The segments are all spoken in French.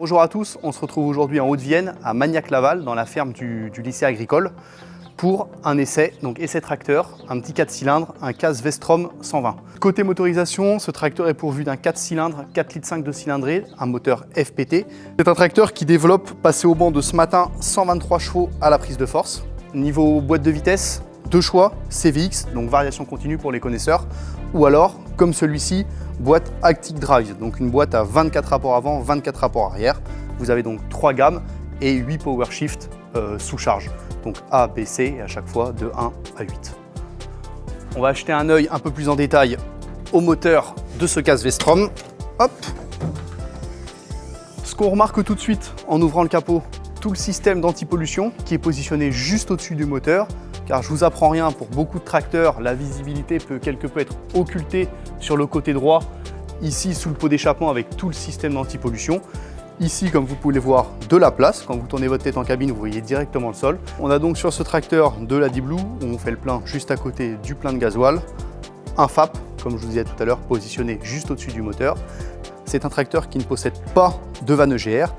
Bonjour à tous, on se retrouve aujourd'hui en Haute-Vienne, à Magnac-Laval, dans la ferme du lycée agricole, pour un essai, donc essai tracteur, un petit 4 cylindres, un CAZ Vestrom 120. Côté motorisation, ce tracteur est pourvu d'un 4 cylindres, 4,5 litres de cylindrée, un moteur FPT. C'est un tracteur qui développe, passé au banc de ce matin, 123 chevaux à la prise de force. Niveau boîte de vitesse, 2 choix, CVX, donc variation continue pour les connaisseurs, ou alors, comme celui-ci, boîte Active Drive, donc une boîte à 24 rapports avant, 24 rapports arrière. Vous avez donc 3 gammes et 8 power shift sous charge. Donc A, B, C et à chaque fois de 1 à 8. On va jeter un œil un peu plus en détail au moteur de ce CAZ Vestrom. Hop. Ce qu'on remarque tout de suite en ouvrant le capot, tout le système d'anti-pollution qui est positionné juste au-dessus du moteur. Car je vous apprends rien, pour beaucoup de tracteurs, la visibilité peut quelque peu être occultée sur le côté droit, ici sous le pot d'échappement avec tout le système d'anti-pollution. Ici, comme vous pouvez le voir, de la place. Quand vous tournez votre tête en cabine, vous voyez directement le sol. On a donc sur ce tracteur de la D-Blue, où on fait le plein juste à côté du plein de gasoil. Un FAP, comme je vous disais tout à l'heure, positionné juste au-dessus du moteur. C'est un tracteur qui ne possède pas de vanne EGR.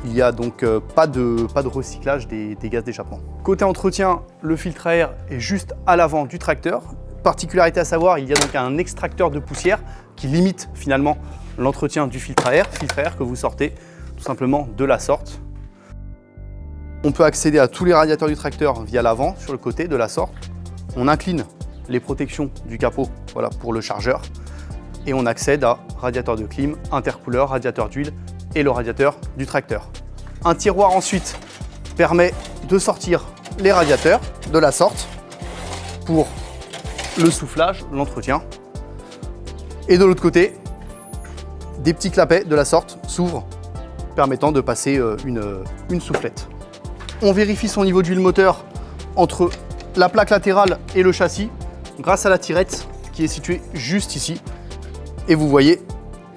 Il n'y a donc pas de recyclage des gaz d'échappement. Côté entretien, le filtre à air est juste à l'avant du tracteur. Particularité à savoir, il y a donc un extracteur de poussière qui limite finalement l'entretien du filtre à air que vous sortez tout simplement de la sorte. On peut accéder à tous les radiateurs du tracteur via l'avant, sur le côté de la sorte. On incline les protections du capot, voilà, pour le chargeur. Et on accède à radiateur de clim, intercouleur, radiateur d'huile et le radiateur du tracteur. Un tiroir ensuite permet de sortir les radiateurs de la sorte pour le soufflage, l'entretien. Et de l'autre côté, des petits clapets de la sorte s'ouvrent, permettant de passer une soufflette. On vérifie son niveau d'huile moteur entre la plaque latérale et le châssis grâce à la tirette qui est située juste ici. Et vous voyez,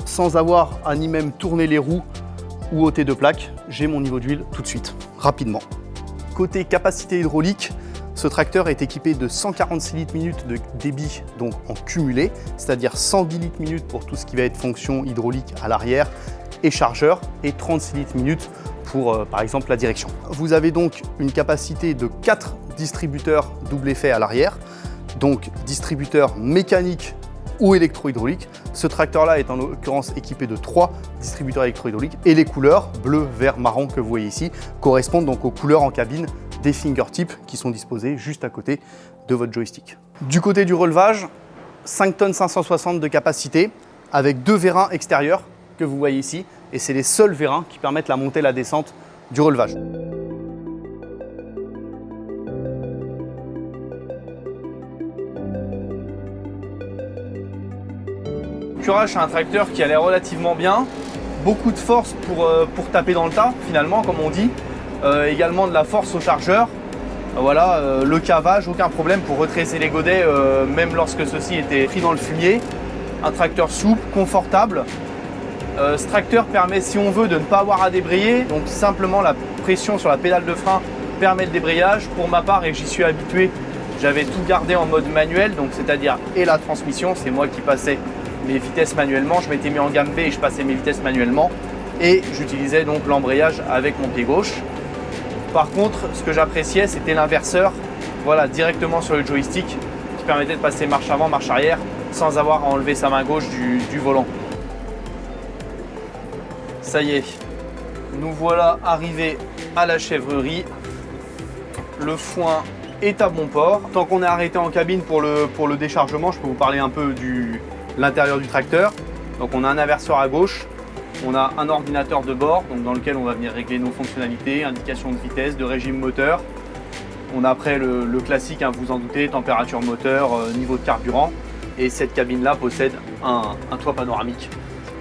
sans avoir à ni même tourner les roues ou ôter de plaque, j'ai mon niveau d'huile tout de suite, rapidement. Côté capacité hydraulique, ce tracteur est équipé de 146 litres minute de débit, donc en cumulé, c'est-à-dire 110 litres minute pour tout ce qui va être fonction hydraulique à l'arrière et chargeur, et 36 litres minute pour par exemple la direction. Vous avez donc une capacité de 4 distributeurs double effet à l'arrière, donc distributeur mécanique ou électro-hydraulique. Ce tracteur-là est en l'occurrence équipé de 3 distributeurs électro-hydrauliques et les couleurs bleu, vert, marron que vous voyez ici correspondent donc aux couleurs en cabine des fingertips qui sont disposés juste à côté de votre joystick. Du côté du relevage, 5 tonnes 560 de capacité avec 2 vérins extérieurs que vous voyez ici et c'est les seuls vérins qui permettent la montée et la descente du relevage. Curage, c'est un tracteur qui a l'air relativement bien, beaucoup de force pour taper dans le tas finalement comme on dit, également de la force au chargeur, voilà, le cavage, aucun problème pour retresser les godets même lorsque ceux-ci étaient pris dans le fumier. Un tracteur souple, confortable. Ce tracteur permet, si on veut, de ne pas avoir à débrayer, donc simplement la pression sur la pédale de frein permet le débrayage. Pour ma part, et j'y suis habitué, j'avais tout gardé en mode manuel, donc c'est-à-dire et la transmission, c'est moi qui passais mes vitesses manuellement, je m'étais mis en gamme B et je passais mes vitesses manuellement et j'utilisais donc l'embrayage avec mon pied gauche. Par contre, ce que j'appréciais, c'était l'inverseur, voilà, directement sur le joystick qui permettait de passer marche avant, marche arrière sans avoir à enlever sa main gauche du volant. Ça y est, nous voilà arrivés à la chèvrerie. Le foin est à bon port. Tant qu'on est arrêté en cabine pour le déchargement, je peux vous parler un peu de l'intérieur du tracteur. Donc on a un inverseur à gauche, on a un ordinateur de bord donc dans lequel on va venir régler nos fonctionnalités, indication de vitesse, de régime moteur. On a après le classique, hein, vous en doutez, température moteur, niveau de carburant. Et cette cabine là possède un toit panoramique,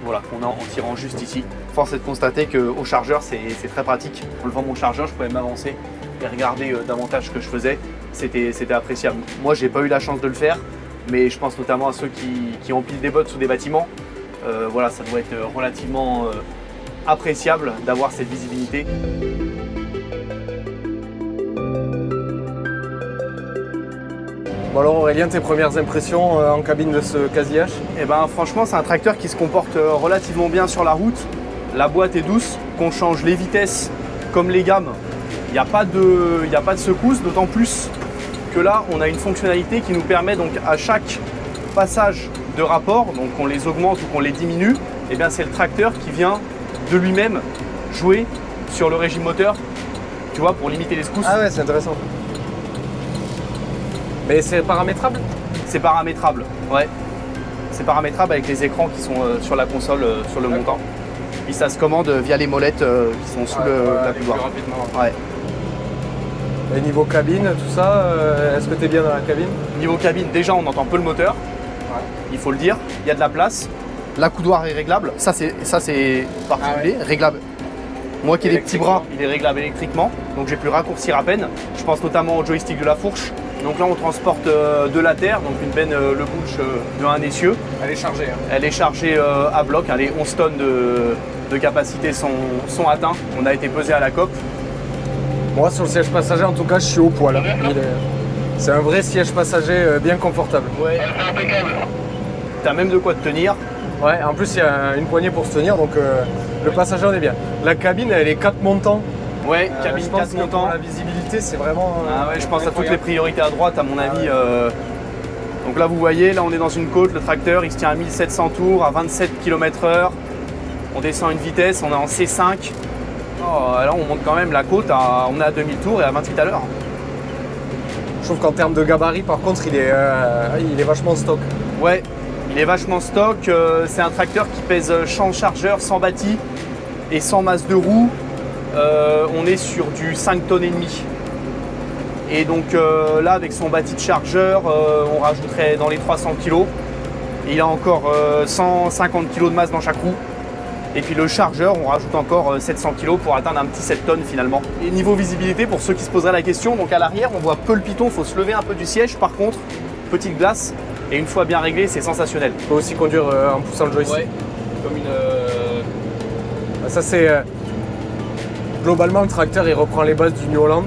voilà, qu'on a en tirant juste ici. Force est de constater qu'au chargeur c'est très pratique. En levant mon chargeur, je pouvais m'avancer et regarder davantage ce que je faisais. C'était appréciable. Moi j'ai pas eu la chance de le faire, mais je pense notamment à ceux qui empilent des bottes sous des bâtiments. Voilà, ça doit être relativement appréciable d'avoir cette visibilité. Bon alors Aurélien, tes premières impressions en cabine de ce CAZ IH? Eh ben, franchement, c'est un tracteur qui se comporte relativement bien sur la route. la boîte est douce, qu'on change les vitesses comme les gammes, il n'y a pas de secousse, d'autant plus que là, on a une fonctionnalité qui nous permet donc à chaque passage de rapport, donc qu'on les augmente ou qu'on les diminue, et bien c'est le tracteur qui vient de lui-même jouer sur le régime moteur, tu vois, pour limiter les secousses. Ah ouais, c'est intéressant. Mais c'est paramétrable? C'est paramétrable, ouais. C'est paramétrable avec les écrans qui sont sur la console, sur le montant. Puis ça se commande via les molettes qui sont sous la couloir. Ouais. Et niveau cabine, tout ça, est-ce que tu es bien dans la cabine? Niveau cabine, déjà on entend peu le moteur, il faut le dire, il y a de la place. La coudoir est réglable, ça c'est particulier, réglable. Moi qui ai des petits bras, il est réglable électriquement, donc j'ai pu raccourcir à peine. Je pense notamment au joystick de la fourche. Donc là on transporte de la terre, donc une benne Le Butch de un essieu. Elle est chargée. Hein. Elle est chargée à bloc, hein, les 11 tonnes de capacité sont atteints. On a été pesé à la COP. Moi sur le siège passager en tout cas je suis au poil. C'est un vrai siège passager bien confortable. Ouais. T'as même de quoi te tenir. Ouais, en plus il y a une poignée pour se tenir, donc le passager on est bien. La cabine elle est 4 montants. Ouais, cabine je pense 4 que montants. pour la visibilité c'est vraiment... Ah ouais, je pense à toutes les priorités à droite à mon avis. Donc là vous voyez, là on est dans une côte, le tracteur il se tient à 1700 tours, à 27 km/h. On descend une vitesse, on est en C5. Oh, là on monte quand même la côte, on est à 2000 tours et à 28 à l'heure. Je trouve qu'en termes de gabarit par contre il est vachement stock. Ouais, il est vachement stock. C'est un tracteur qui pèse sans chargeur, sans bâti et sans masse de roue. On est sur du 5 tonnes et demi. Et donc là avec son bâti de chargeur, on rajouterait dans les 300 kg. Il a encore 150 kg de masse dans chaque roue. Et puis le chargeur, on rajoute encore 700 kg pour atteindre un petit 7 tonnes finalement. Et niveau visibilité, pour ceux qui se poseraient la question, donc à l'arrière, on voit peu le piton, il faut se lever un peu du siège. Par contre, petite glace, et une fois bien réglé, c'est sensationnel. On peut aussi conduire en poussant le joystick. Ouais, comme une... Ça c'est... Globalement, le tracteur il reprend les bases du New Holland.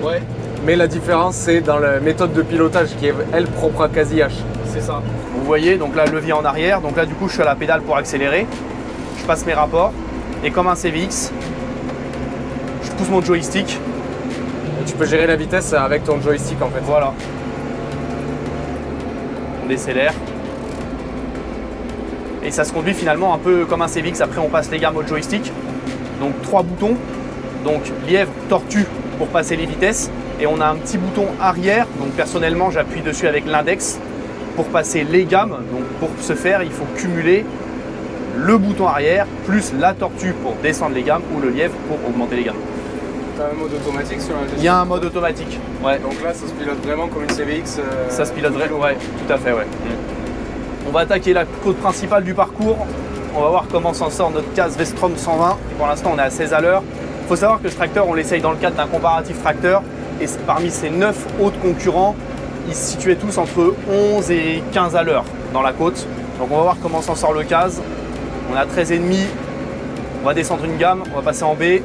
Ouais. Mais la différence, c'est dans la méthode de pilotage qui est, elle, propre à Quasi H. C'est ça. Vous voyez, donc là, levier en arrière. Donc là, du coup, je suis à la pédale pour accélérer. Je passe mes rapports. Et comme un CVX, je pousse mon joystick. Et tu peux gérer la vitesse avec ton joystick, en fait. Voilà. On décélère. Et ça se conduit finalement un peu comme un CVX. Après, on passe les gammes au joystick. Donc 3 boutons. Donc lièvre, tortue pour passer les vitesses. Et on a un petit bouton arrière, donc personnellement j'appuie dessus avec l'index pour passer les gammes. Donc pour ce faire, il faut cumuler le bouton arrière plus la tortue pour descendre les gammes ou le lièvre pour augmenter les gammes. Tu as un mode automatique sur la gestion? Il y a un mode automatique. Ouais. Donc là ça se pilote vraiment comme une CVX. Ça se pilote vraiment, ouais, tout à fait, ouais. On va attaquer la côte principale du parcours. On va voir comment s'en sort notre case Vestrom 120. Pour l'instant on est à 16 à l'heure. Il faut savoir que ce tracteur, on l'essaye dans le cadre d'un comparatif tracteur. Et parmi ces 9 autres concurrents, ils se situaient tous entre 11 et 15 à l'heure dans la côte. Donc on va voir comment s'en sort le case. On a 13,5. On va descendre une gamme, on va passer en B.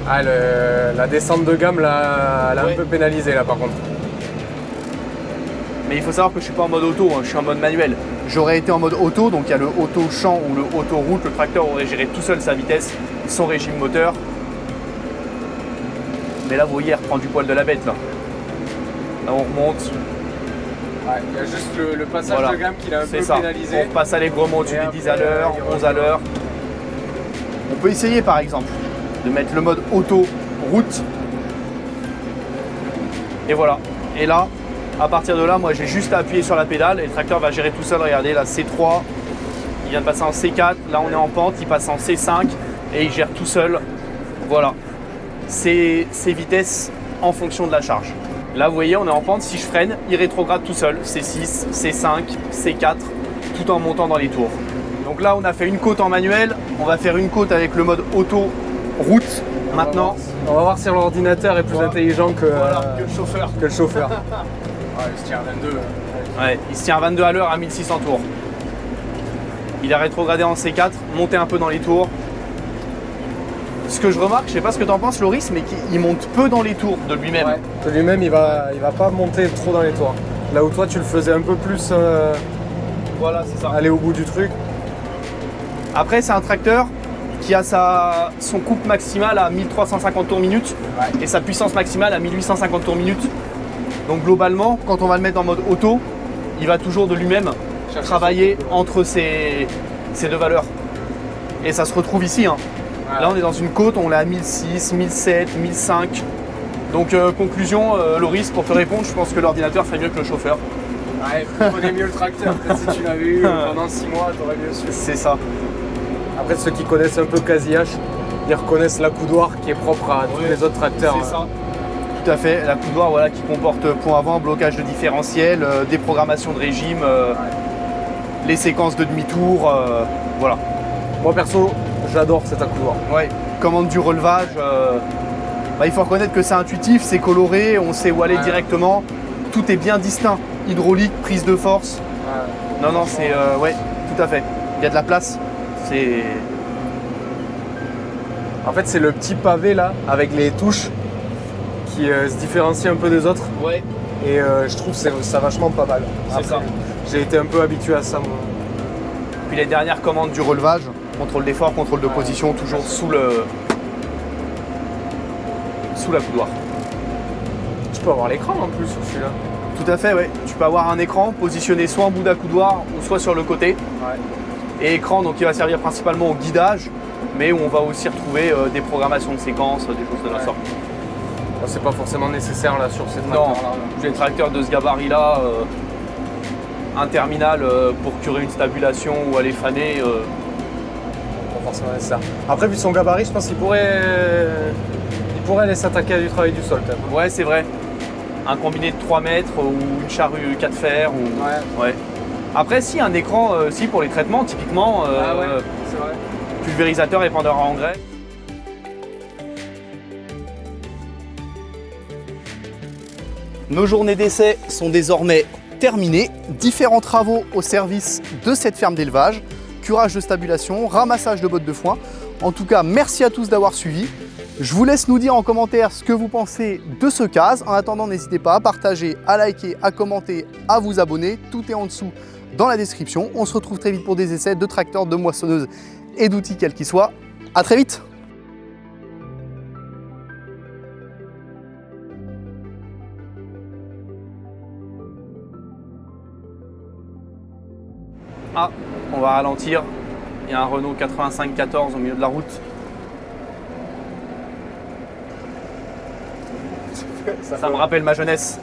Ah, la descente de gamme, là, elle a un peu pénalisé là par contre. Mais il faut savoir que je ne suis pas en mode auto, hein, je suis en mode manuel. J'aurais été en mode auto, donc il y a le auto champ ou le auto route. Le tracteur aurait géré tout seul sa vitesse, son régime moteur. Mais là, vous voyez, il reprend du poil de la bête. Là on remonte. Ouais, il y a juste le passage de gamme qui l'a un peu pénalisé. On passe allègrement au-dessus des 10 à l'heure, 11 à l'heure. On peut essayer par exemple de mettre le mode auto route. Et voilà. Et là, à partir de là, moi j'ai juste à appuyer sur la pédale et le tracteur va gérer tout seul. Regardez, là C3, il vient de passer en C4. Là on est en pente, il passe en C5 et il gère tout seul. Voilà. Ces vitesses en fonction de la charge. Là vous voyez on est en pente, si je freine, il rétrograde tout seul, C6, C5, C4, tout en montant dans les tours. Donc là on a fait une côte en manuel, on va faire une côte avec le mode auto route maintenant. On va voir si l'ordinateur est plus intelligent que le chauffeur. Ouais, il se tient à 22. Ouais, il se tient à 22 à l'heure à 1600 tours. Il a rétrogradé en C4, monté un peu dans les tours. Ce que je remarque, je sais pas ce que tu en penses Loris, mais qu'il monte peu dans les tours de lui-même. Ouais, de lui-même il va pas monter trop dans les tours. Là où toi tu le faisais un peu plus voilà, c'est ça. Aller au bout du truc. Après, c'est un tracteur qui a son couple maximal à 1350 tours minute et sa puissance maximale à 1850 tours minute. Donc globalement, quand on va le mettre en mode auto, il va toujours de lui-même travailler entre ces deux valeurs. Et ça se retrouve ici. Hein. Là, on est dans une côte, on l'a à 1006, 1007, 1005. Donc conclusion, Loris, pour te répondre, je pense que l'ordinateur fait mieux que le chauffeur. Ouais, tu connais mieux le tracteur. Peut-être si tu l'avais eu pendant 6 mois, tu aurais mieux su. C'est ça. Après, ceux qui connaissent un peu Casillac, ils reconnaissent l'accoudoir qui est propre à tous les autres tracteurs. C'est ça. Tout à fait. L'accoudoir voilà, qui comporte point avant, blocage de différentiel, déprogrammation de régime, les séquences de demi-tour. Voilà. Moi perso, j'adore cet accoudoir. Ouais. Commande du relevage. Il faut reconnaître que c'est intuitif, c'est coloré, on sait où aller directement. Tout est bien distinct. Hydraulique, prise de force. Non, c'est... ouais, tout à fait. Il y a de la place. En fait, c'est le petit pavé là, avec les touches, qui se différencie un peu des autres. Ouais. Et je trouve ça vachement pas mal. C'est ça. J'ai été un peu habitué à ça, moi. Puis les dernières commandes du relevage, contrôle d'effort, contrôle de position, toujours sous l'accoudoir. Tu peux avoir l'écran en plus sur celui-là. Tout à fait, ouais. Tu peux avoir un écran positionné soit en bout d'accoudoir ou soit sur le côté. Ouais. Et écran donc qui va servir principalement au guidage, mais où on va aussi retrouver des programmations de séquences, des choses de la sorte. Bon, c'est pas forcément nécessaire là sur ces tracteurs-là. Non, j'ai un tracteur de ce gabarit-là, un terminal pour curer une stabulation ou aller faner. Pas forcément nécessaire. Après, vu son gabarit, je pense qu'il pourrait aller s'attaquer à du travail du sol. Ouais, c'est vrai. Un combiné de 3 mètres ou une charrue 4 fers. Ouais. Après, si, un écran si pour les traitements, typiquement, c'est vrai. Pulvérisateur, épandeur à engrais. Nos journées d'essai sont désormais terminées. Différents travaux au service de cette ferme d'élevage. Curage de stabulation, ramassage de bottes de foin. En tout cas, merci à tous d'avoir suivi. Je vous laisse nous dire en commentaire ce que vous pensez de ce case. En attendant, n'hésitez pas à partager, à liker, à commenter, à vous abonner. Tout est en dessous dans la description. On se retrouve très vite pour des essais de tracteurs, de moissonneuses et d'outils quels qu'ils soient. À très vite! Ah, on va ralentir. Il y a un Renault 8514 au milieu de la route. Ça me rappelle ma jeunesse.